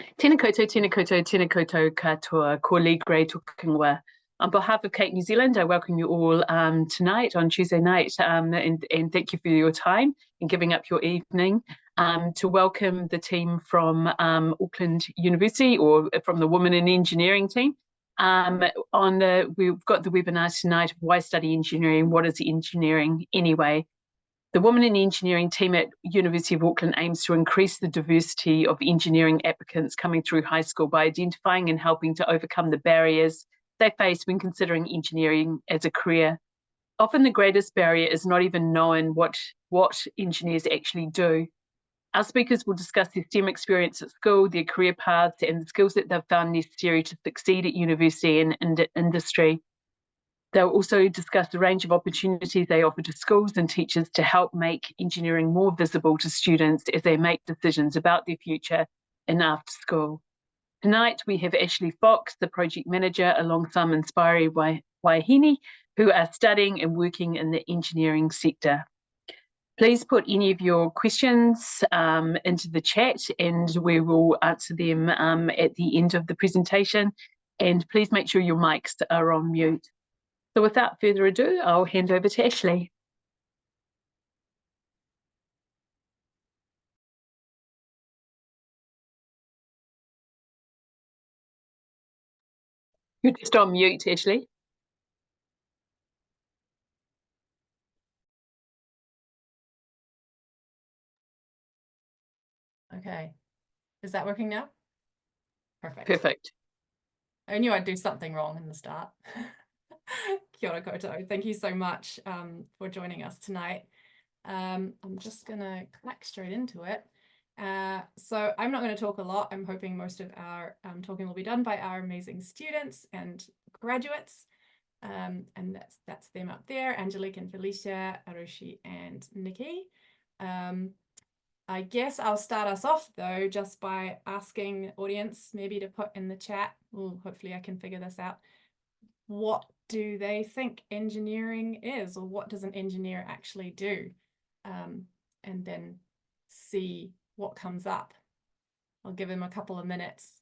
Tēnā koutou, tēnā koutou, tēnā koutou katoa, ko Grey Tukunga. On behalf of Cape New Zealand, I welcome you all tonight on Tuesday night, and thank you for your time and giving up your evening to welcome the team from Auckland University, or from the Women in Engineering team. We've got the webinar tonight, Why Study Engineering? What is engineering anyway? The Women in Engineering team at University of Auckland aims to increase the diversity of engineering applicants coming through high school by identifying and helping to overcome the barriers they face when considering engineering as a career. Often the greatest barrier is not even knowing what engineers actually do. Our speakers will discuss their STEM experience at school, their career paths, and the skills that they've found necessary to succeed at university and industry. They'll also discuss the range of opportunities they offer to schools and teachers to help make engineering more visible to students as they make decisions about their future and after school. Tonight, we have Ashleigh Fox, the project manager, alongside some inspiring wāhine who are studying and working in the engineering sector. Please put any of your questions into the chat and we will answer them at the end of the presentation. And please make sure your mics are on mute. So without further ado, I'll hand over to Ashleigh. You're just on mute, Ashleigh. Okay, is that working now? Perfect. Perfect. I knew I'd do something wrong in the start. Kia ora koutou. Thank you so much for joining us tonight. I'm just gonna crack straight into it. So I'm not going to talk a lot. I'm hoping most of our talking will be done by our amazing students and graduates. And that's them up there, Angelique and Felicia, Arushi and Nikki. I guess I'll start us off though, just by asking the audience maybe to put in the chat, hopefully I can figure this out, what do they think engineering is, or what does an engineer actually do? And then see what comes up. I'll give them a couple of minutes.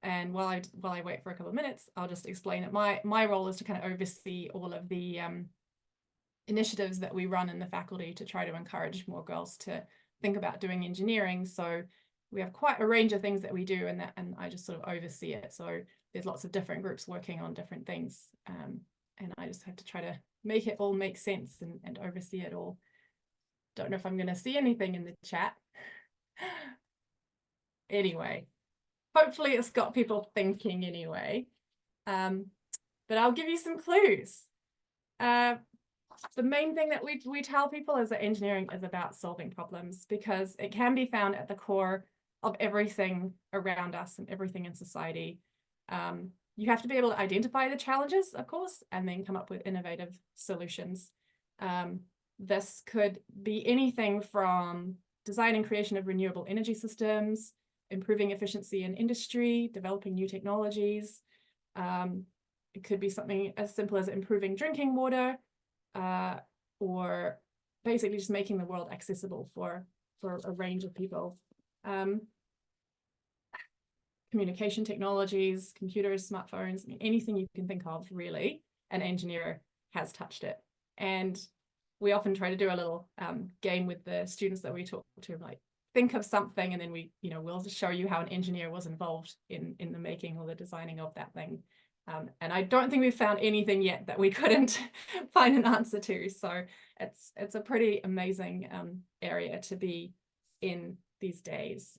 And while I wait for a couple of minutes, I'll just explain that my role is to kind of oversee all of the initiatives that we run in the faculty to try to encourage more girls to think about doing engineering. So we have quite a range of things that we do, and I just sort of oversee it. So there's lots of different groups working on different things, and I just have to try to make it all make sense and oversee it all. Don't know if I'm going to see anything in the chat. Anyway, hopefully it's got people thinking anyway. But I'll give you some clues. The main thing that we tell people is that engineering is about solving problems, because it can be found at the core of everything around us and everything in society. You have to be able to identify the challenges, of course, and then come up with innovative solutions. This could be anything from design and creation of renewable energy systems, improving efficiency in industry, developing new technologies. It could be something as simple as improving drinking water, or basically just making the world accessible for a range of people. Communication technologies, computers, smartphones, I mean, anything you can think of, really, an engineer has touched it. And we often try to do a little game with the students that we talk to, like, think of something, and then we'll just show you how an engineer was involved in the making or the designing of that thing. And I don't think we've found anything yet that we couldn't find an answer to. So it's a pretty amazing area to be in these days.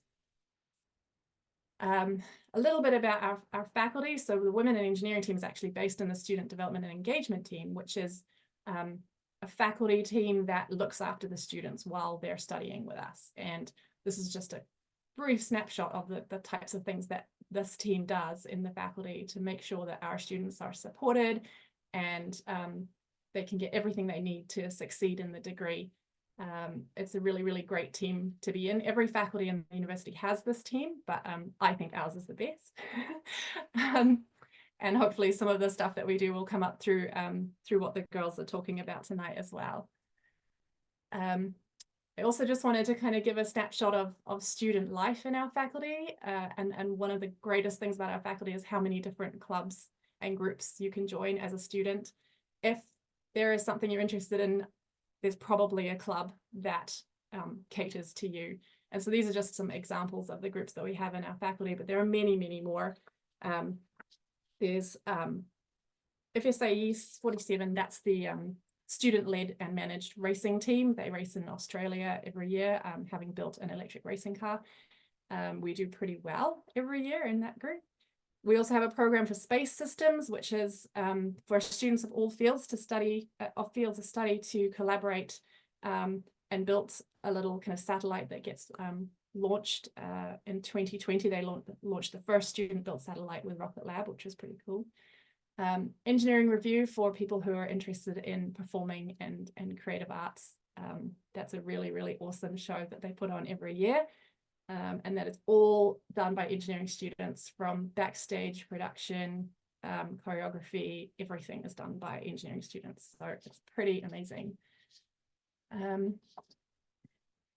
A little bit about our faculty. So the Women in Engineering team is actually based in the Student Development and Engagement team, which is a faculty team that looks after the students while they're studying with us. And this is just a brief snapshot of the types of things that this team does in the faculty to make sure that our students are supported and they can get everything they need to succeed in the degree. It's a really, really great team to be in. Every faculty in the university has this team, but I think ours is the best. And hopefully some of the stuff that we do will come up through what the girls are talking about tonight as well. I also just wanted to kind of give a snapshot of student life in our faculty. And one of the greatest things about our faculty is how many different clubs and groups you can join as a student. If there is something you're interested in, there's probably a club that caters to you. And so these are just some examples of the groups that we have in our faculty, but there are many, many more. There's FSAE 47, that's the student-led and managed racing team. They race in Australia every year, having built an electric racing car. We do pretty well every year in that group. We also have a program for space systems, which is for students of all fields to study, to collaborate, and built a little kind of satellite that gets launched in 2020. They launched the first student-built satellite with Rocket Lab, which was pretty cool. Engineering review for people who are interested in performing and creative arts. That's a really, really awesome show that they put on every year. And that is all done by engineering students, from backstage production, choreography, everything is done by engineering students. So it's pretty amazing.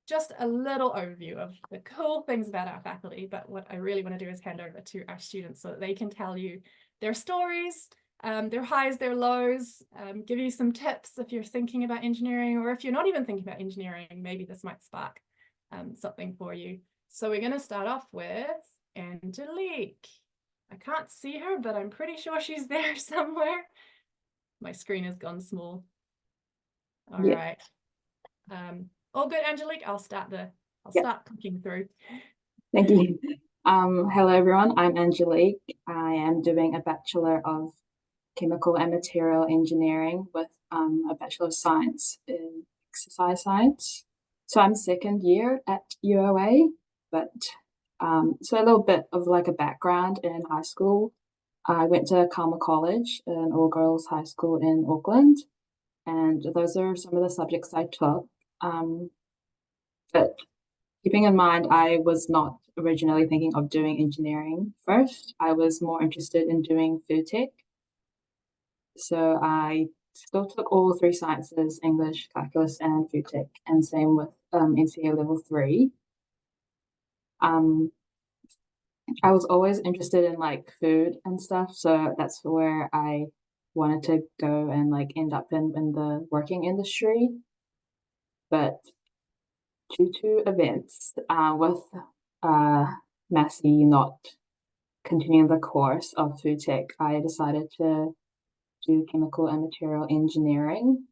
Just a little overview of the cool things about our faculty, but what I really want to do is hand over to our students so that they can tell you their stories, their highs, their lows, give you some tips if you're thinking about engineering, or if you're not even thinking about engineering, maybe this might spark something for you. So we're going to start off with Angelique. I can't see her, but I'm pretty sure she's there somewhere. My screen has gone small. All right. All good, Angelique. I'll start clicking through. Thank you. Hello, everyone. I'm Angelique. I am doing a Bachelor of Chemical and Material Engineering with a Bachelor of Science in Exercise Science. So I'm second year at UOA, but so a little bit of like a background in high school. I went to Carmel College, an all-girls high school in Auckland, and those are some of the subjects I took. But keeping in mind, I was not originally thinking of doing engineering first. I was more interested in doing food tech. So I still took all three sciences, English, calculus, and food tech, and same with NCA level 3. I was always interested in like food and stuff, so that's where I wanted to go and like end up in the working industry. But due to events with Massey not continuing the course of food tech, I decided to do chemical and material engineering.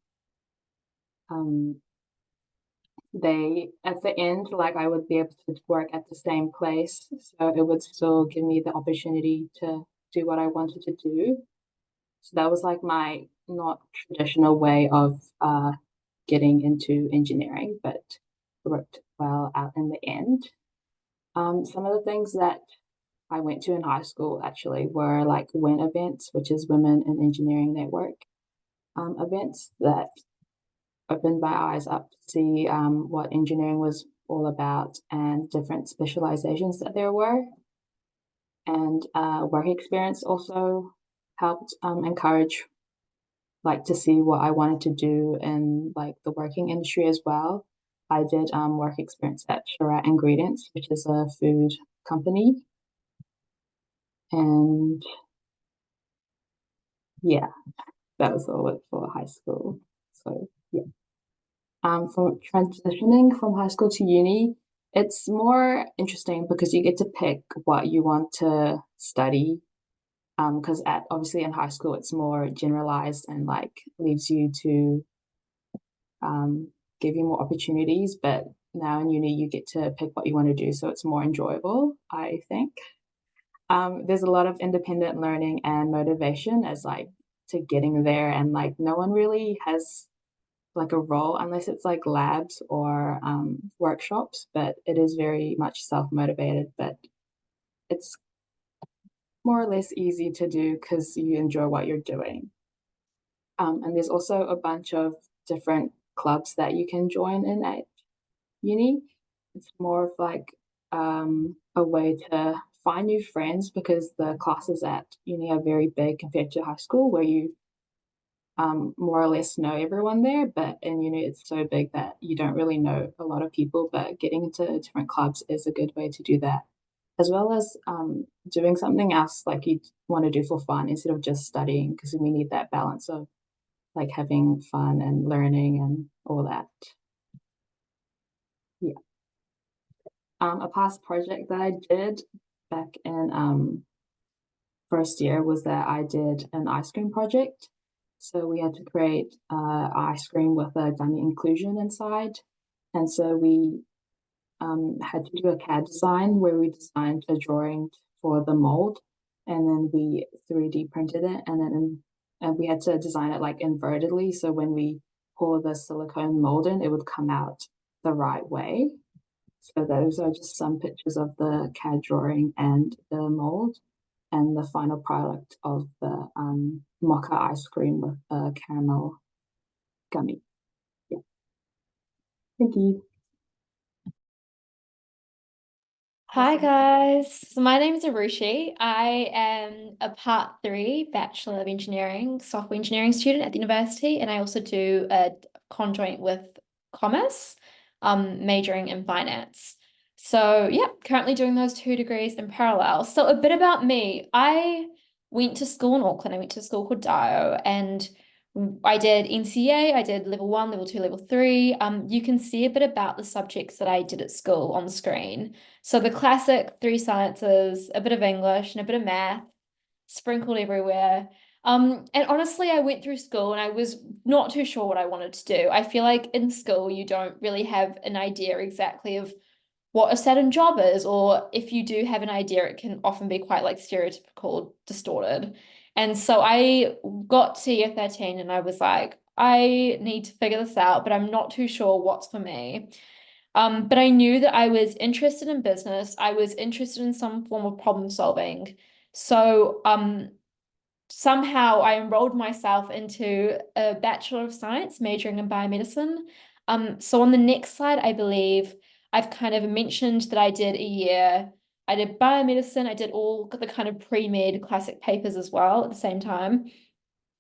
They, at the end, like I would be able to work at the same place, so it would still give me the opportunity to do what I wanted to do. So that was like my not traditional way of getting into engineering, but it worked well out in the end. Some of the things that I went to in high school actually were like WIN events, which is Women in Engineering Network events that opened my eyes up to see what engineering was all about and different specializations that there were. And work experience also helped encourage like to see what I wanted to do in like the working industry as well. I did work experience at Shirat Ingredients, which is a food company. And yeah, that was all for high school. So yeah. From transitioning from high school to uni, it's more interesting because you get to pick what you want to study. Because obviously in high school it's more generalized and like leaves you to give you more opportunities, but now in uni you get to pick what you want to do, so it's more enjoyable, I think. There's a lot of independent learning and motivation as like to getting there, and like no one really has like a role unless it's like labs or workshops, but it is very much self-motivated, but it's more or less easy to do because you enjoy what you're doing. And there's also a bunch of different clubs that you can join in at uni. It's more of like a way to find new friends because the classes at uni are very big compared to high school, where you more or less know everyone there, but in uni it's so big that you don't really know a lot of people, but getting into different clubs is a good way to do that, as well as doing something else like you want to do for fun instead of just studying, because we need that balance of like having fun and learning and all that. Yeah. A past project that I did back in first year was that I did an ice cream project. So we had to create ice cream with a gummy inclusion inside. And so we had to do a CAD design where we designed a drawing for the mold, and then we 3D printed it, and then we had to design it like invertedly. So when we pour the silicone mold in, it would come out the right way. So those are just some pictures of the CAD drawing and the mold, and the final product of the mocha ice cream with a caramel gummy. Yeah. Thank you. Hi guys, so my name is Arushi. I am a Part 3 Bachelor of Engineering, Software Engineering student at the university, and I also do a conjoint with Commerce, majoring in Finance. So yeah, currently doing those 2 degrees in parallel. So a bit about me. I went to school in Auckland. I went to a school called Dio, and I did NCEA, I did level 1, level 2, level 3. You can see a bit about the subjects that I did at school on the screen. So the classic 3 sciences, a bit of English and a bit of math, sprinkled everywhere. And honestly, I went through school and I was not too sure what I wanted to do. I feel like in school, you don't really have an idea exactly of what a certain job is, or if you do have an idea, it can often be quite like stereotypical, distorted. And so I got to year 13 and I was like, I need to figure this out, but I'm not too sure what's for me. But I knew that I was interested in business. I was interested in some form of problem solving. So somehow I enrolled myself into a Bachelor of Science majoring in biomedicine. So on the next slide, I believe I've kind of mentioned that I did a year. I did biomedicine. I did all the kind of pre-med classic papers as well at the same time.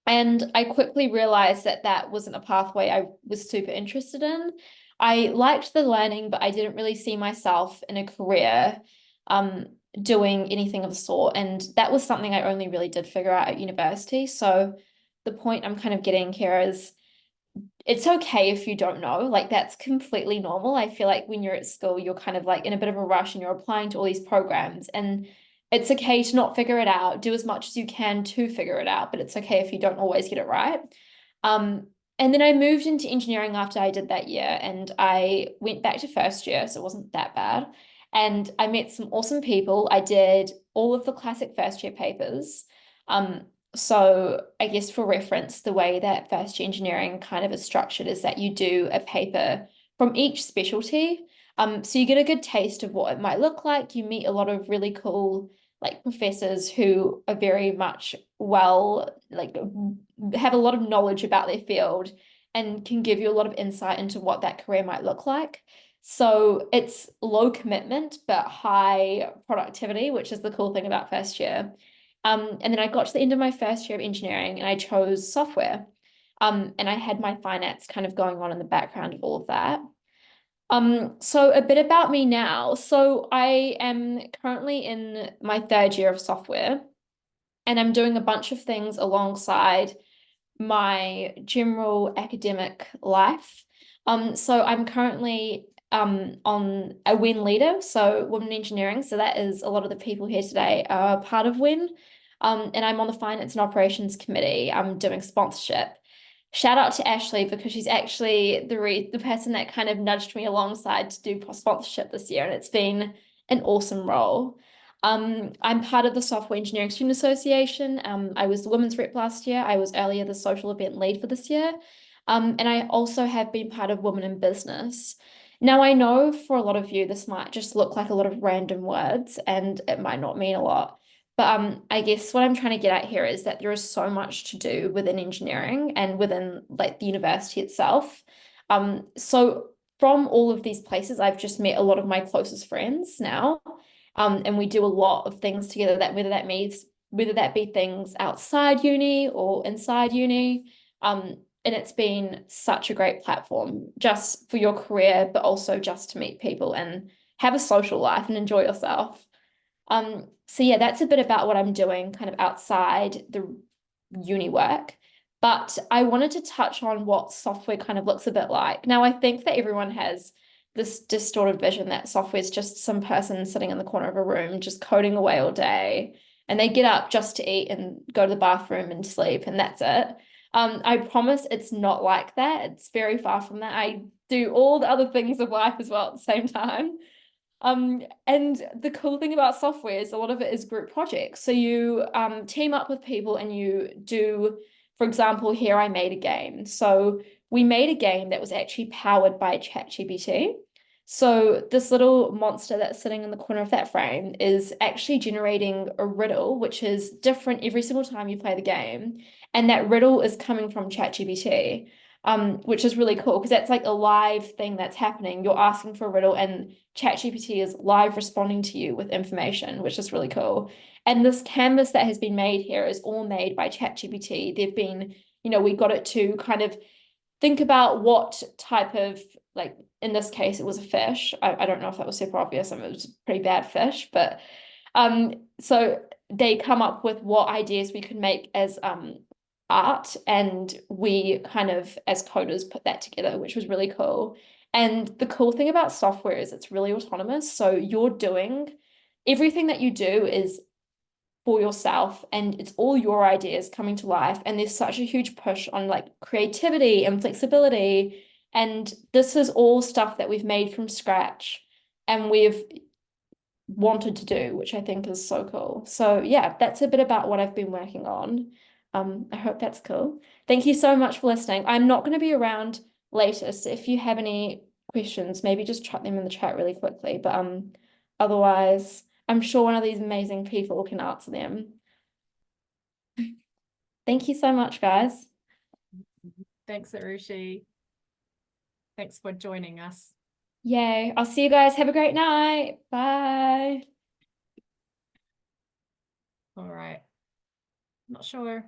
And I quickly realized that that wasn't a pathway I was super interested in. I liked the learning, but I didn't really see myself in a career doing anything of the sort. And that was something I only really did figure out at university. So the point I'm kind of getting here is it's okay if you don't know, like that's completely normal. I feel like when you're at school, you're kind of like in a bit of a rush and you're applying to all these programs, and it's okay to not figure it out, do as much as you can to figure it out, but it's okay if you don't always get it right. And then I moved into engineering after I did that year, and I went back to first year, so it wasn't that bad. And I met some awesome people. I did all of the classic first year papers. So I guess for reference, the way that first year engineering kind of is structured is that you do a paper from each specialty. So you get a good taste of what it might look like. You meet a lot of really cool like professors who are very much like have a lot of knowledge about their field and can give you a lot of insight into what that career might look like. So it's low commitment, but high productivity, which is the cool thing about first year. And then I got to the end of my first year of engineering and I chose software. And I had my finance kind of going on in the background of all of that. So a bit about me now. So I am currently in my 3rd year of software, and I'm doing a bunch of things alongside my general academic life. So I'm currently on a WIN leader, so Women in Engineering. So that is a lot of the people here today are part of WIN. And I'm on the Finance and Operations Committee. I'm doing sponsorship. Shout out to Ashleigh, because she's actually the person that kind of nudged me alongside to do sponsorship this year, and it's been an awesome role. I'm part of the Software Engineering Student Association. I was the women's rep last year. I was earlier the social event lead for this year. And I also have been part of Women in Business. Now, I know for a lot of you, this might just look like a lot of random words and it might not mean a lot. But I guess what I'm trying to get at here is that there is so much to do within engineering and within like the university itself. So from all of these places, I've just met a lot of my closest friends now. And we do a lot of things together, that whether that be things outside uni or inside uni. And it's been such a great platform just for your career, but also just to meet people and have a social life and enjoy yourself. So yeah, that's a bit about what I'm doing kind of outside the uni work. But I wanted to touch on what software kind of looks a bit like. Now, I think that everyone has this distorted vision that software is just some person sitting in the corner of a room just coding away all day, and they get up just to eat and go to the bathroom and sleep, and that's it. I promise it's not like that. It's very far from that. I do all the other things of life as well at the same time. And the cool thing about software is a lot of it is group projects. So you team up with people and you do, for example, here I made a game. So we made a game that was actually powered by ChatGPT. So this little monster that's sitting in the corner of that frame is actually generating a riddle, which is different every single time you play the game. And that riddle is coming from ChatGPT, which is really cool because that's like a live thing that's happening. You're asking for a riddle and ChatGPT is live responding to you with information, which is really cool. And this canvas that has been made here is all made by ChatGPT. They've been, we got it to kind of think about what type of, like, in this case, it was a fish. I don't know if that was super obvious. I mean, it was a pretty bad fish, but so they come up with what ideas we could make as art, and we kind of, as coders, put that together, which was really cool. And the cool thing about software is it's really autonomous. So you're doing everything that you do is for yourself, and it's all your ideas coming to life. And there's such a huge push on like creativity and flexibility. And this is all stuff that we've made from scratch and we've wanted to do, which I think is so cool. So yeah, that's a bit about what I've been working on. I hope that's cool. Thank you so much for listening. I'm not going to be around later, so if you have any questions, maybe just chuck them in the chat really quickly. But otherwise, I'm sure one of these amazing people can answer them. Thank you so much, guys. Thanks, Arushi. Thanks for joining us. Yay. I'll see you guys. Have a great night. Bye. All right. Not sure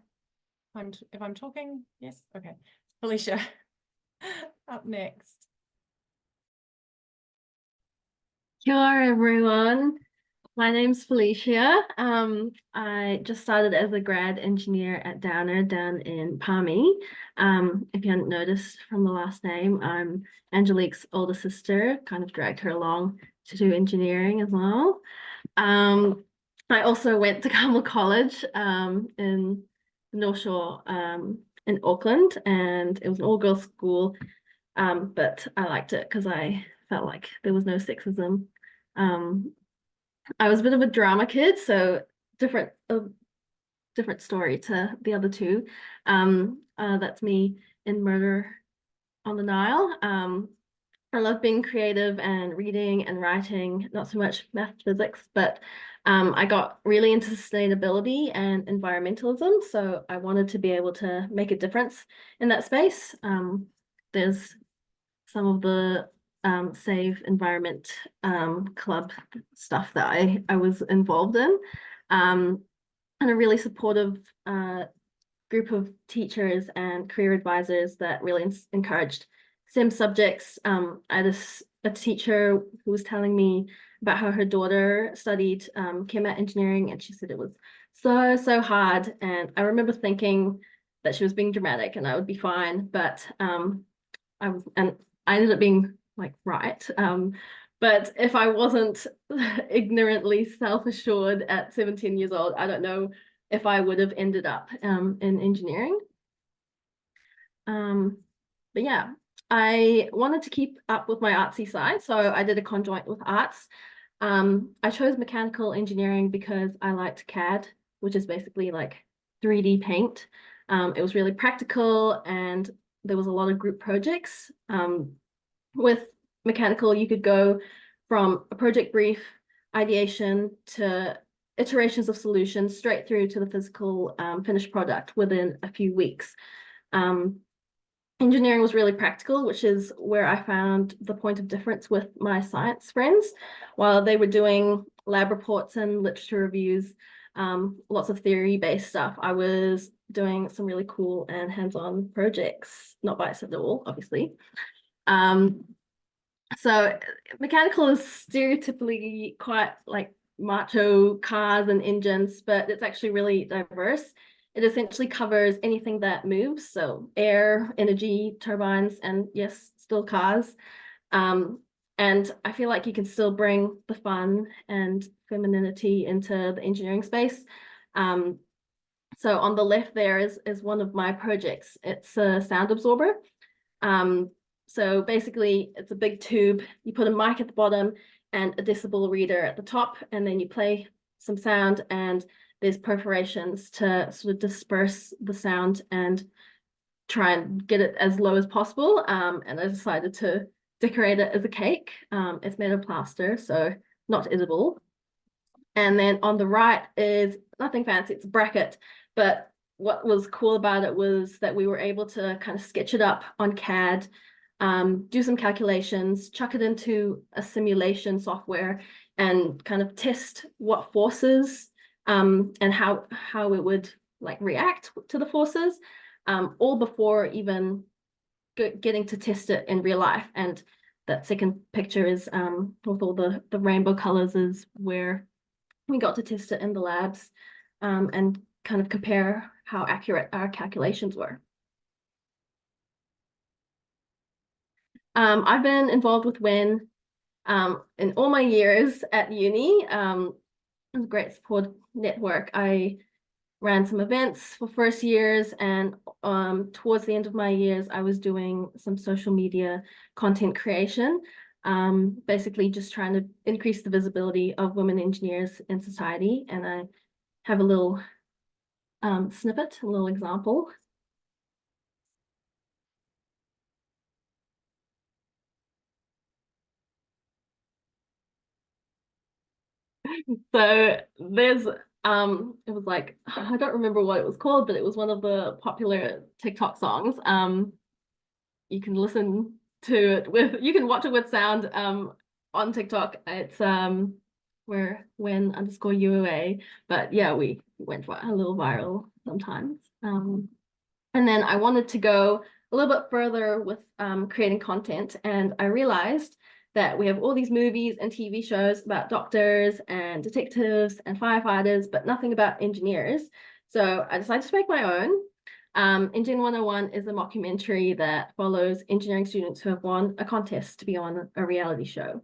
if I'm talking. Yes. Okay. Felicia, up next. Kia ora, everyone. My name's Felicia. I just started as a grad engineer at Downer down in Palmy. If you hadn't noticed from the last name, I'm Angelique's older sister, kind of dragged her along to do engineering as well. I also went to Carmel College in North Shore in Auckland, and it was an all-girls school, but I liked it because I felt like there was no sexism. I was a bit of a drama kid, so different story to the other two. That's me in Murder on the Nile. I love being creative and reading and writing, not so much math, physics, but I got really into sustainability and environmentalism, so I wanted to be able to make a difference in that space. There's some of the Save Environment Club stuff that I was involved in, and a really supportive group of teachers and career advisors that really encouraged STEM subjects. I had a teacher who was telling me about how her daughter studied chem engineering, and she said it was so hard. And I remember thinking that she was being dramatic and I would be fine, but I ended up being like right. But if I wasn't ignorantly self-assured at 17 years old, I don't know if I would have ended up in engineering. But yeah, I wanted to keep up with my artsy side, so I did a conjoint with arts. I chose mechanical engineering because I liked CAD, which is basically like 3D paint. It was really practical and there was a lot of group projects. With mechanical, you could go from a project brief, ideation, to iterations of solutions, straight through to the physical finished product within a few weeks. Engineering was really practical, which is where I found the point of difference with my science friends. While they were doing lab reports and literature reviews, lots of theory-based stuff, I was doing some really cool and hands-on projects, not biased at all, obviously. So mechanical is stereotypically quite like macho cars and engines, but it's actually really diverse. It essentially covers anything that moves, so air, energy, turbines, and yes, still cars. And I feel like you can still bring the fun and femininity into the engineering space. So on the left there is one of my projects. It's a sound absorber. So basically it's a big tube. You put a mic at the bottom and a decibel reader at the top, and then you play some sound, and there's perforations to sort of disperse the sound and try and get it as low as possible. And I decided to decorate it as a cake. It's made of plaster, so not edible. And then on the right is nothing fancy, it's a bracket. But what was cool about it was that we were able to kind of sketch it up on CAD, do some calculations, chuck it into a simulation software, and kind of test what forces and how it would like react to the forces, all before even getting to test it in real life. And that second picture is with all the rainbow colors is where we got to test it in the labs and kind of compare how accurate our calculations were. I've been involved with WIE in all my years at uni. It was a great support network. I ran some events for first years, and towards the end of my years, I was doing some social media content creation, basically just trying to increase the visibility of women engineers in society. And I have a little snippet, a little example. So there's it was like, I don't remember what it was called, but it was one of the popular TikTok songs. You can listen to it with, you can watch it with sound on TikTok. It's where when_UA, but yeah, we went a little viral sometimes. And then I wanted to go a little bit further with creating content, and I realized that we have all these movies and TV shows about doctors and detectives and firefighters, but nothing about engineers. So I decided to make my own. Engine 101 is a mockumentary that follows engineering students who have won a contest to be on a reality show.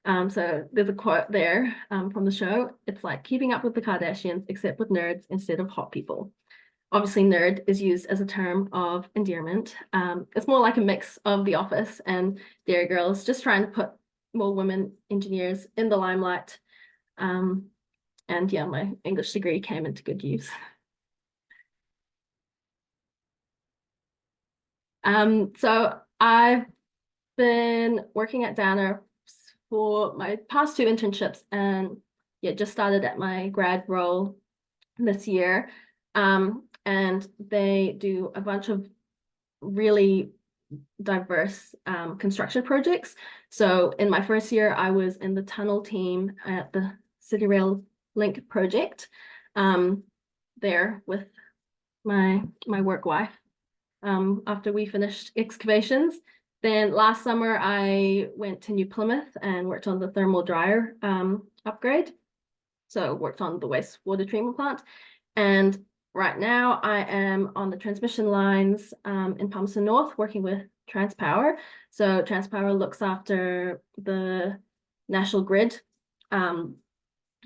So there's a quote there from the show. It's like keeping up with the Kardashians, except with nerds instead of hot people. Obviously, nerd is used as a term of endearment. It's more like a mix of The Office and Dairy Girls, just trying to put more women engineers in the limelight. And yeah, my English degree came into good use. So I've been working at Downer for my past 2 internships, and yeah, just started at my grad role this year. And they do a bunch of really diverse construction projects. So in my first year, I was in the tunnel team at the City Rail Link project there with my work wife after we finished excavations. Then last summer, I went to New Plymouth and worked on the thermal dryer upgrade. So worked on the wastewater treatment plant. And right now I am on the transmission lines in Palmerston North working with Transpower. So Transpower looks after the national grid,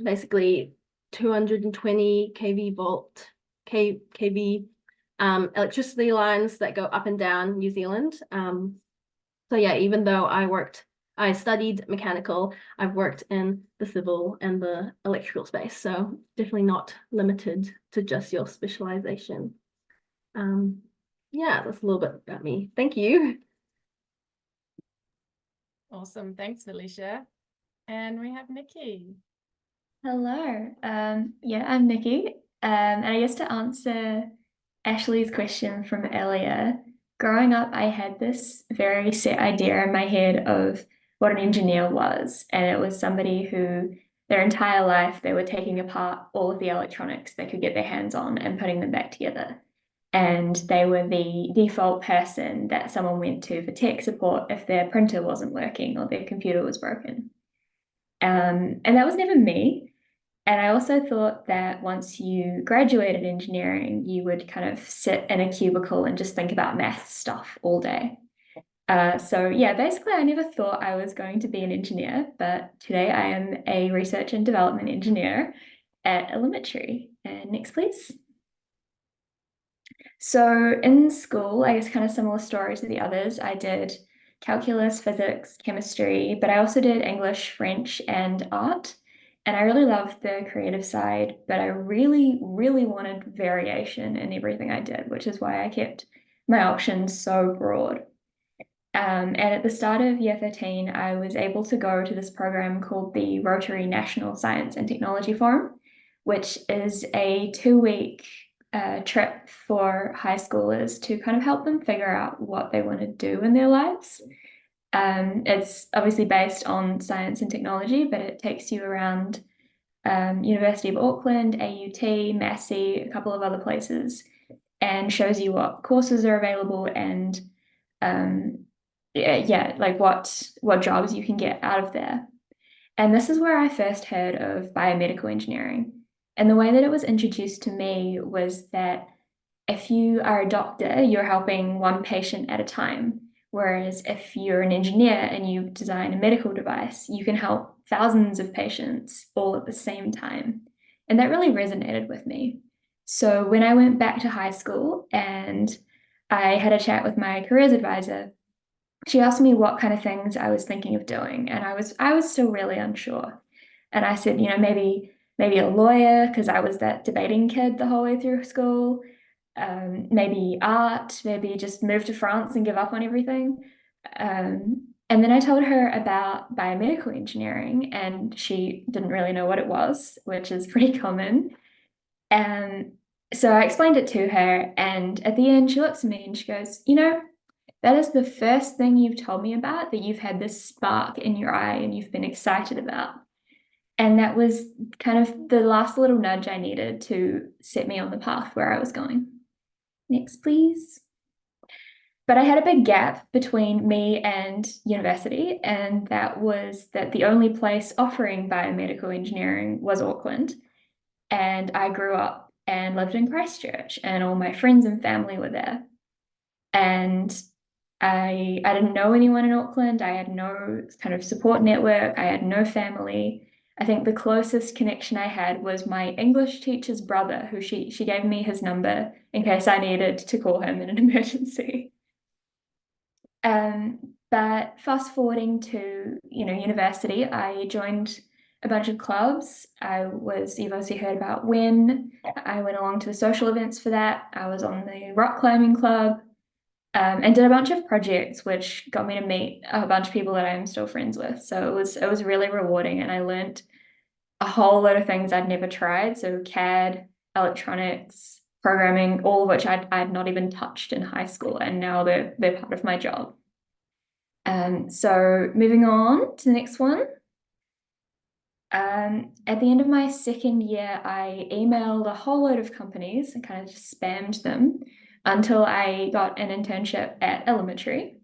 basically 220 kV electricity lines that go up and down New Zealand. So yeah, even though I studied mechanical, I've worked in the civil and the electrical space, so definitely not limited to just your specialization. Yeah, that's a little bit about me. Thank you. Awesome. Thanks, Felicia. And we have Nikki. Hello. Yeah, I'm Nikki. And I guess to answer Ashleigh's question from earlier, growing up, I had this very set idea in my head of what an engineer was. And it was somebody who their entire life, they were taking apart all of the electronics they could get their hands on and putting them back together. and they were the default person that someone went to for tech support if their printer wasn't working or their computer was broken. And that was never me. And I also thought that once you graduated engineering, you would kind of sit in a cubicle and just think about math stuff all day. So yeah, basically I never thought I was going to be an engineer, but today I am a research and development engineer at Elementary. And next, please. So in school, I guess kind of similar story to the others. I did calculus, physics, chemistry, but I also did English, French, and art. And I really loved the creative side, but I really, really wanted variation in everything I did, which is why I kept my options so broad. And at the start of year 13, I was able to go to this program called the Rotary National Science and Technology Forum, which is a 2-week trip for high schoolers to kind of help them figure out what they want to do in their lives. It's obviously based on science and technology, but it takes you around University of Auckland, AUT, Massey, a couple of other places, and shows you what courses are available and like what jobs you can get out of there. And this is where I first heard of biomedical engineering. And the way that it was introduced to me was that if you are a doctor, you're helping one patient at a time. Whereas if you're an engineer and you design a medical device, you can help thousands of patients all at the same time. And that really resonated with me. So when I went back to high school and I had a chat with my careers advisor, she asked me what kind of things I was thinking of doing. And I was still really unsure. And I said, maybe a lawyer, because I was that debating kid the whole way through school. Maybe art, maybe just move to France and give up on everything. And then I told her about biomedical engineering, and she didn't really know what it was, which is pretty common. And so I explained it to her, and at the end, she looks at me and she goes, that is the first thing you've told me about, that you've had this spark in your eye and you've been excited about. And that was kind of the last little nudge I needed to set me on the path where I was going. Next, please. But I had a big gap between me and university, and that was that the only place offering biomedical engineering was Auckland. And I grew up and lived in Christchurch, and all my friends and family were there. And I didn't know anyone in Auckland. I had no kind of support network. I had no family. I think the closest connection I had was my English teacher's brother, who she gave me his number in case I needed to call him in an emergency. But fast forwarding to university, I joined a bunch of clubs. You've obviously heard about WIE. I went along to the social events for that. I was on the rock climbing club. And did a bunch of projects, which got me to meet a bunch of people that I am still friends with. So it was really rewarding, and I learned a whole lot of things I'd never tried. So CAD, electronics, programming, all of which I'd not even touched in high school, and now they're part of my job. So moving on to the next one. At the end of my second year, I emailed a whole load of companies and kind of just spammed them until I got an internship at Elementary.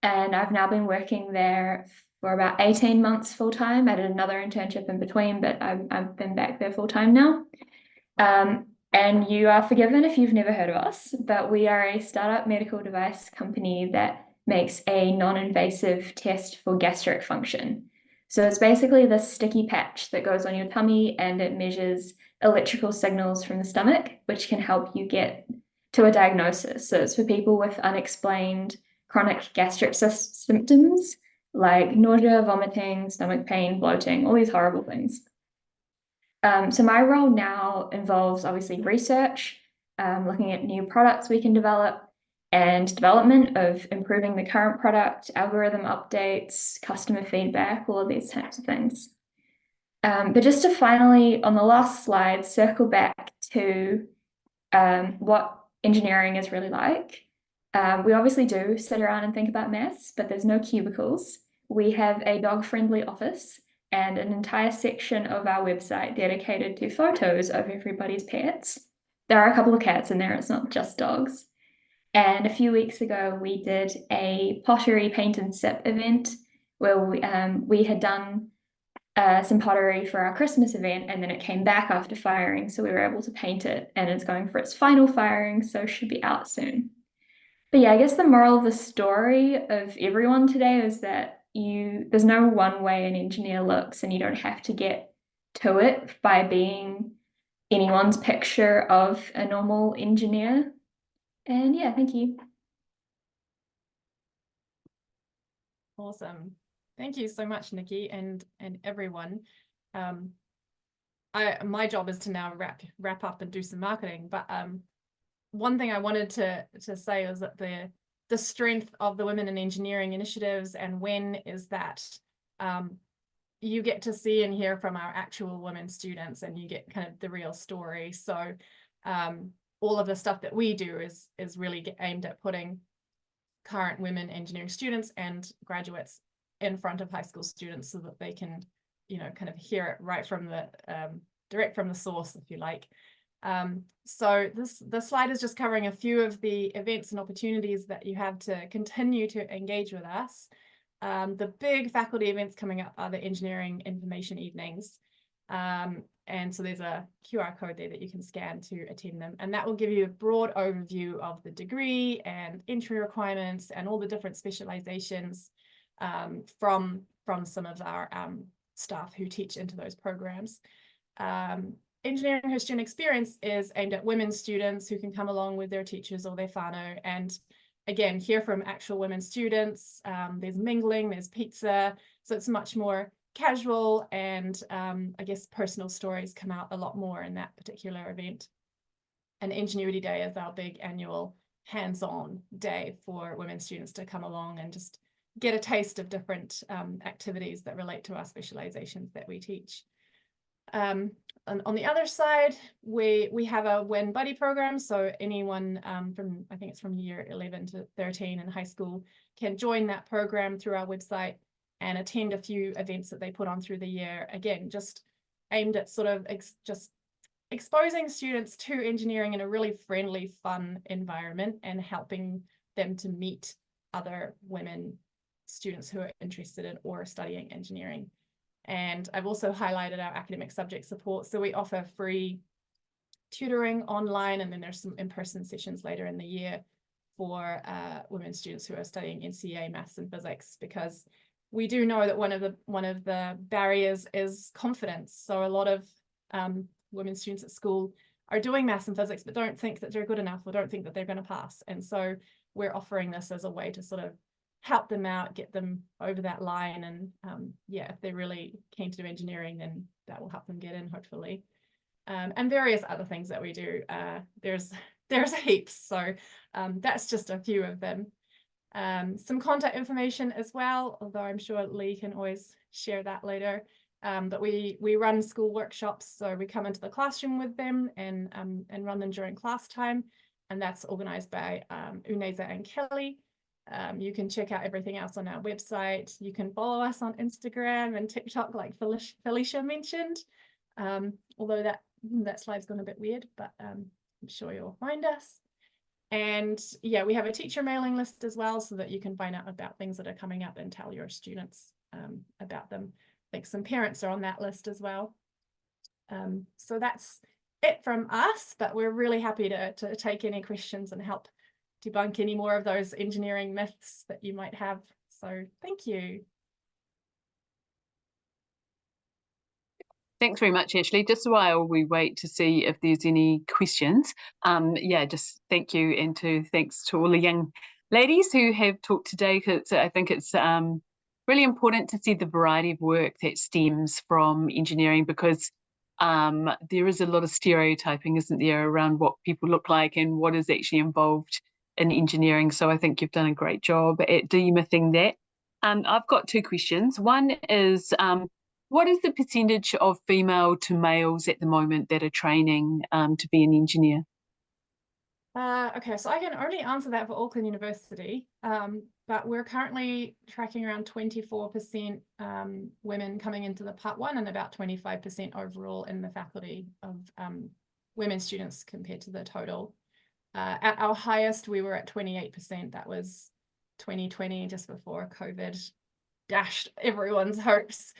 And I've now been working there for about 18 months full-time. I did another internship in between, but I've been back there full-time now. And you are forgiven if you've never heard of us, but we are a startup medical device company that makes a non-invasive test for gastric function. So it's basically this sticky patch that goes on your tummy, and it measures electrical signals from the stomach, which can help you get to a diagnosis. So it's for people with unexplained chronic gastric symptoms like nausea, vomiting, stomach pain, bloating, all these horrible things. So my role now involves obviously research, looking at new products we can develop, and development of improving the current product, algorithm updates, customer feedback, all of these types of things. But just to finally, on the last slide, circle back to what engineering is really like. We obviously do sit around and think about maths, but there's no cubicles. We have a dog-friendly office and an entire section of our website dedicated to photos of everybody's pets. there are a couple of cats in there, it's not just dogs. And a few weeks ago, we did a pottery paint and sip event where we had done some pottery for our Christmas event, and then it came back after firing, so we were able to paint it, and it's going for its final firing, so it should be out soon. But yeah, I guess the moral of the story of everyone today is that there's no one way an engineer looks, and you don't have to get to it by being anyone's picture of a normal engineer. And yeah, thank you. Awesome. Thank you so much, Nikki, and everyone. My job is to now wrap up and do some marketing, but one thing I wanted to say is that the strength of the Women in Engineering initiatives and WIE is that you get to see and hear from our actual women students, and you get kind of the real story. So all of the stuff that we do is really aimed at putting current women engineering students and graduates in front of high school students so that they can, you know, kind of hear it right from the direct from the source, if you like. So the slide is just covering a few of the events and opportunities that you have to continue to engage with us. The big faculty events coming up are the Engineering Information Evenings. And so there's a QR code there that you can scan to attend them. And that will give you a broad overview of the degree and entry requirements and all the different specializations from some of our staff who teach into those programs. Engineering Her Student Experience is aimed at women students who can come along with their teachers or their whānau and again, hear from actual women students. There's mingling, there's pizza, so it's much more casual, and I guess personal stories come out a lot more in that particular event. And Ingenuity Day is our big annual hands-on day for women students to come along and just get a taste of different activities that relate to our specializations that we teach. And on the other side, we have a WIE Buddy program, so anyone from, I think it's from year 11 to 13 in high school can join that program through our website and attend a few events that they put on through the year. Again, just aimed at sort of just exposing students to engineering in a really friendly, fun environment and helping them to meet other women students who are interested in or studying engineering. And I've also highlighted our academic subject support. So we offer free tutoring online, and then there's some in-person sessions later in the year for women students who are studying NCEA maths and physics, because we do know that one of the barriers is confidence. So a lot of women students at school are doing maths and physics, but don't think that they're good enough or don't think that they're going to pass. And so we're offering this as a way to sort of help them out, get them over that line. And yeah, if they're really keen to do engineering, then that will help them get in, hopefully. And various other things that we do. There's heaps. So that's just a few of them. Some contact information as well, although I'm sure Lee can always share that later. But we run school workshops, so we come into the classroom with them and run them during class time, and that's organized by Uneza and Kelly. You can check out everything else on our website. You can follow us on Instagram and TikTok, like Felicia mentioned. Although that slide's gone a bit weird, but I'm sure you'll find us. And yeah, we have a teacher mailing list as well, so that you can find out about things that are coming up and tell your students about them. I think some parents are on that list as well. So that's it from us, but we're really happy to take any questions and help debunk any more of those engineering myths that you might have. So thank you. Thanks very much, Ashleigh. Just while we wait to see if there's any questions, yeah, just thank you, and thanks to all the young ladies who have talked today, because I think it's really important to see the variety of work that stems from engineering, because there is a lot of stereotyping, isn't there, around what people look like and what is actually involved in engineering. So I think you've done a great job at demything that. I've got two questions. One is, what is the percentage of female to males at the moment that are training to be an engineer? Okay, so I can only answer that for Auckland University, but we're currently tracking around 24% women coming into the Part 1 and about 25% overall in the faculty of women students compared to the total. At our highest, we were at 28%. That was 2020, just before COVID dashed everyone's hopes.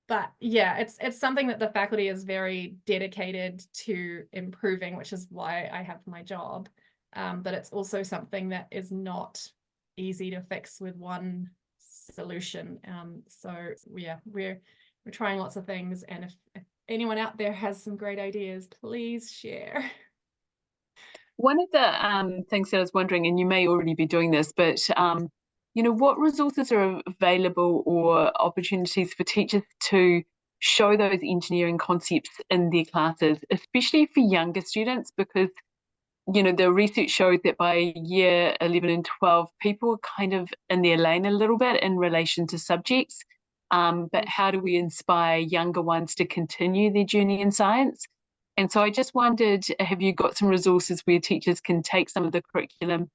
But yeah, it's something that the faculty is very dedicated to improving, which is why I have my job. But it's also something that is not easy to fix with one solution. So yeah, we're trying lots of things, and if anyone out there has some great ideas, please share. One of the things that I was wondering, and you may already be doing this, but you know, what resources are available or opportunities for teachers to show those engineering concepts in their classes, especially for younger students, because you know, the research showed that by year 11 and 12, people are kind of in their lane a little bit in relation to subjects. But how do we inspire younger ones to continue their journey in science? And so I just wondered, have you got some resources where teachers can take some of the curriculum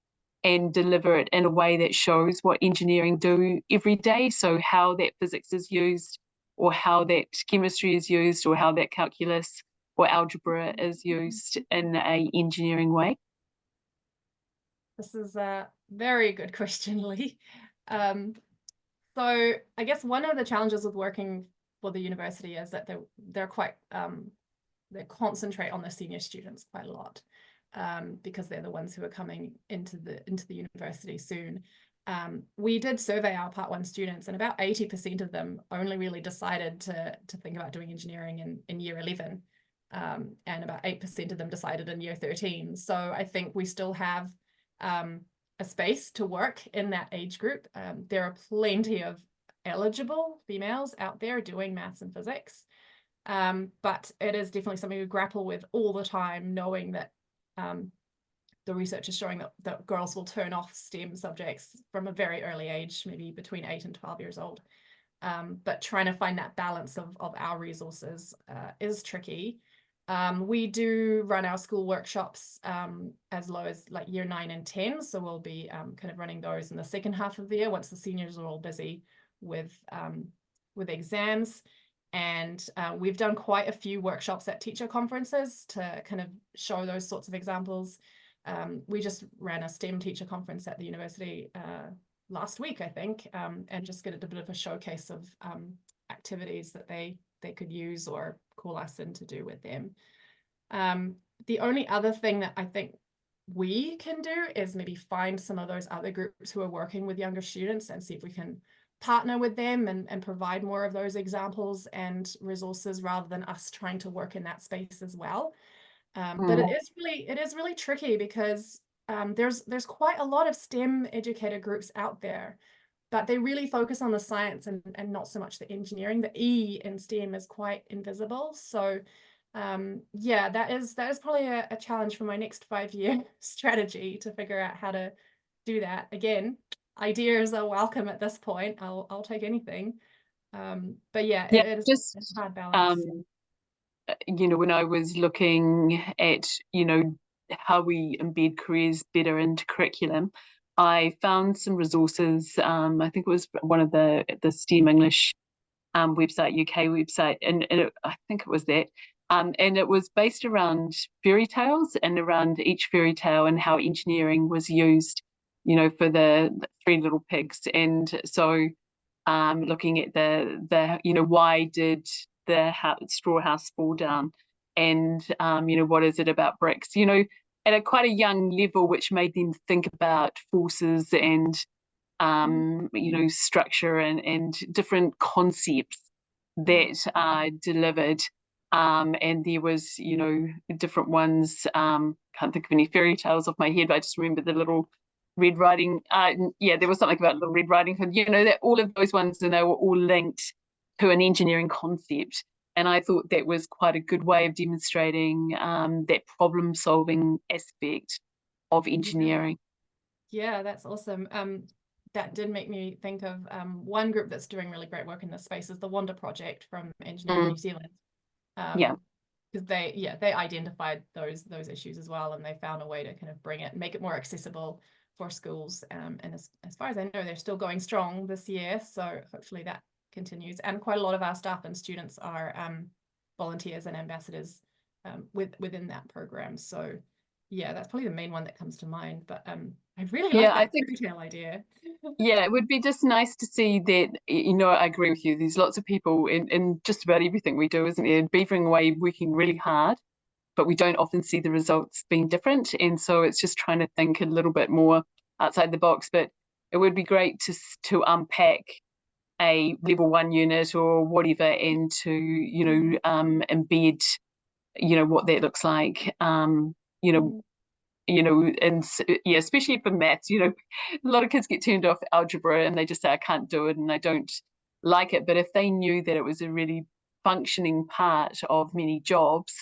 and deliver it in a way that shows what engineering do every day? So how that physics is used, or how that chemistry is used, or how that calculus or algebra is used in a engineering way? This is a very good question, Lee. So I guess one of the challenges with working for the university is that they're quite they concentrate on the senior students quite a lot, because they're the ones who are coming into the university soon. We did survey our Part 1 students, and about 80% of them only really decided to think about doing engineering in year 11. And about 8% of them decided in year 13. So I think we still have a space to work in that age group. There are plenty of eligible females out there doing maths and physics, but it is definitely something we grapple with all the time, knowing that the research is showing that girls will turn off STEM subjects from a very early age, maybe between 8 and 12 years old. But trying to find that balance of our resources is tricky. We do run our school workshops as low as like year 9 and 10. So we'll be kind of running those in the second half of the year once the seniors are all busy with exams. And we've done quite a few workshops at teacher conferences to kind of show those sorts of examples. We just ran a STEM teacher conference at the university last week, I think, and just get a bit of a showcase of activities that they could use or call us in to do with them. The only other thing that I think we can do is maybe find some of those other groups who are working with younger students and see if we can partner with them and provide more of those examples and resources rather than us trying to work in that space as well. But it is really tricky because there's quite a lot of STEM educator groups out there, but they really focus on the science and not so much the engineering. The E in STEM is quite invisible. So yeah, that is probably a challenge for my next 5-year strategy, to figure out how to do that. Again, ideas are welcome at this point. I'll take anything. But yeah, it is just a hard balance. You know, when I was looking at, you know, how we embed careers better into curriculum, I found some resources. I think it was one of the STEM English website, UK website, and I think it was that. And it was based around fairy tales and around each fairy tale and how engineering was used, you know, for the 3 little pigs. And so looking at the you know, why did the straw house fall down, and you know, what is it about bricks, you know, at a quite a young level, which made them think about forces and you know, structure and different concepts that are delivered. And there was, you know, different ones. Can't think of any fairy tales off my head, but I just remember the little Red Riding. Yeah, there was something about Little Red Riding Hood. You know, that all of those ones, and they were all linked to an engineering concept. And I thought that was quite a good way of demonstrating that problem-solving aspect of engineering. Yeah, that's awesome. That did make me think of one group that's doing really great work in this space is the WIE Project from Engineering New Zealand. Yeah, because they identified those issues as well, and they found a way to kind of make it more accessible for schools. And as far as I know, they're still going strong this year, so hopefully that continues. And quite a lot of our staff and students are volunteers and ambassadors within that program. So yeah, that's probably the main one that comes to mind. But I really like that retail idea. Yeah, it would be just nice to see that, I agree with you. There's lots of people in just about everything we do, isn't there? Beavering away, working really hard, but we don't often see the results being different. And so it's just trying to think a little bit more outside the box. But it would be great to unpack a level 1 unit or whatever, and to, embed, what that looks like, and yeah, especially for maths, a lot of kids get turned off algebra and they just say, I can't do it and I don't like it. But if they knew that it was a really functioning part of many jobs,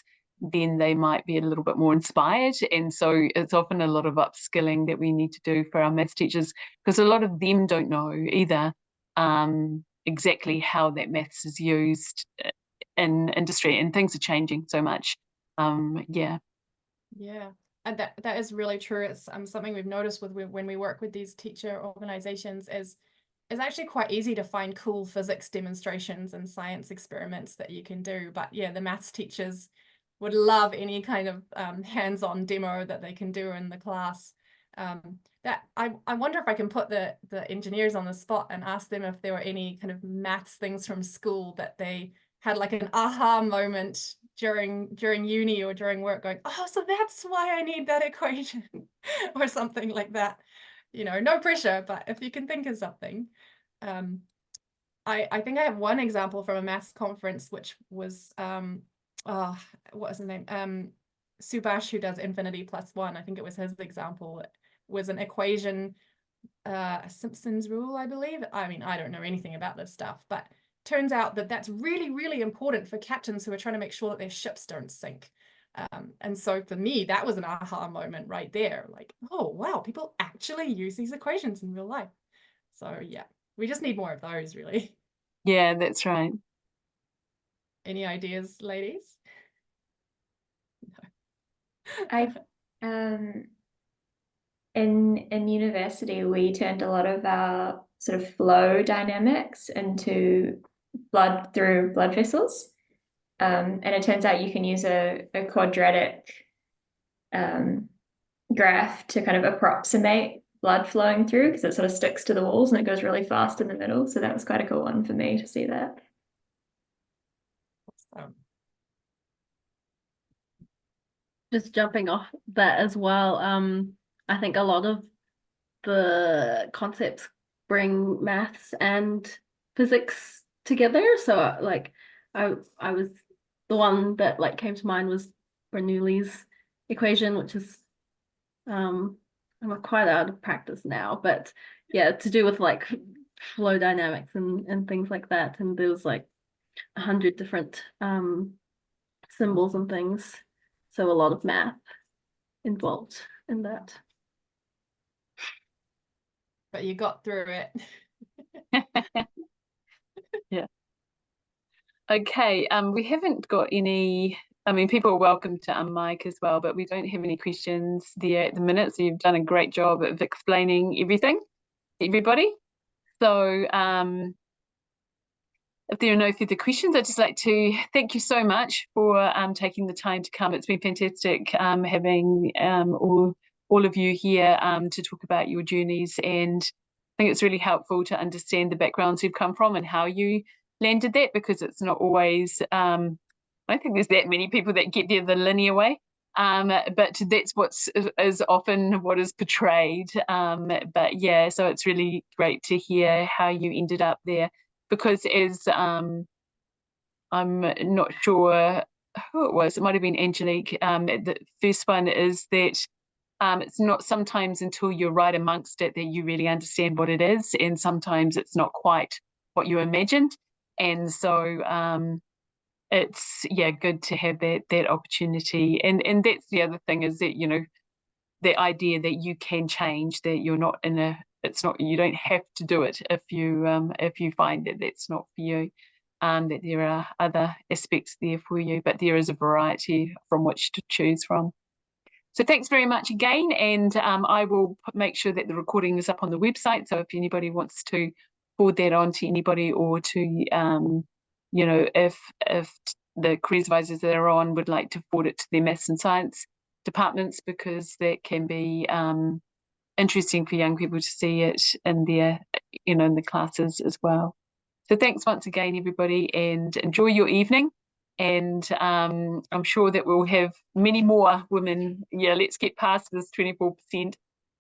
then they might be a little bit more inspired. And so it's often a lot of upskilling that we need to do for our maths teachers, because a lot of them don't know either exactly how that maths is used in industry, and things are changing so much. Yeah. And that is really true. It's something we've noticed when we work with these teacher organizations is actually quite easy to find cool physics demonstrations and science experiments that you can do. But yeah, the maths teachers would love any kind of hands-on demo that they can do in the class. That I wonder if I can put the engineers on the spot and ask them if there were any kind of maths things from school that they had like an aha moment during uni or during work, going, oh, so that's why I need that equation or something like that. No pressure, but if you can think of something. I think I have one example from a maths conference, which was what is his name? Subhash, who does infinity plus 1. I think it was his example. It was an equation, a Simpson's rule, I believe. I mean, I don't know anything about this stuff, but turns out that that's really, really important for captains who are trying to make sure that their ships don't sink. And so for me, that was an aha moment right there. Like, oh, wow, people actually use these equations in real life. So yeah, we just need more of those, really. Yeah, that's right. Any ideas, ladies? I in university, we turned a lot of our sort of flow dynamics into blood through blood vessels. And it turns out you can use a quadratic graph to kind of approximate blood flowing through, because it sort of sticks to the walls and it goes really fast in the middle. So that was quite a cool one for me to see that. Awesome. Just jumping off that as well, I think a lot of the concepts bring maths and physics together. So like I was, the one that like came to mind was Bernoulli's equation, which is I'm quite out of practice now, but yeah, to do with like flow dynamics and things like that. And there was like 100 different symbols and things. So a lot of math involved in that. But you got through it. Yeah. Okay, we haven't got any, people are welcome to unmic as well, but we don't have any questions there at the minute. So you've done a great job of explaining everything, everybody. So if there are no further questions, I'd just like to thank you so much for taking the time to come. It's been fantastic having all of you here to talk about your journeys, and I think it's really helpful to understand the backgrounds you've come from and how you landed that, because it's not always, I don't think there's that many people that get there the linear way, but that's is often what is portrayed. But yeah, so it's really great to hear how you ended up there, because as I'm not sure who it was, it might have been Angelique, the first one is that it's not sometimes until you're right amongst it that you really understand what it is, and sometimes it's not quite what you imagined. And so it's good to have that opportunity, and that's the other thing, is that the idea that you can change, that you're not you don't have to do it if you find that that's not for you, that there are other aspects there for you, but there is a variety from which to choose from. So thanks very much again, and I will make sure that the recording is up on the website, so if anybody wants to forward that on to anybody, or to if the careers advisors that are on would like to forward it to their maths and science departments, because that can be interesting for young people to see it in their, in the classes as well. So thanks once again, everybody, and enjoy your evening. And I'm sure that we'll have many more women. Yeah, let's get past this 24%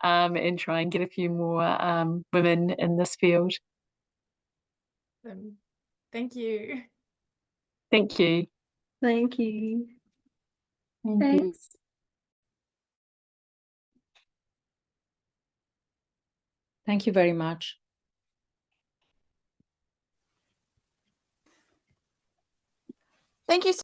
and try and get a few more women in this field. Thank you. Thank you. Thank you. Thank you. Thanks. Thank you very much. Thank you so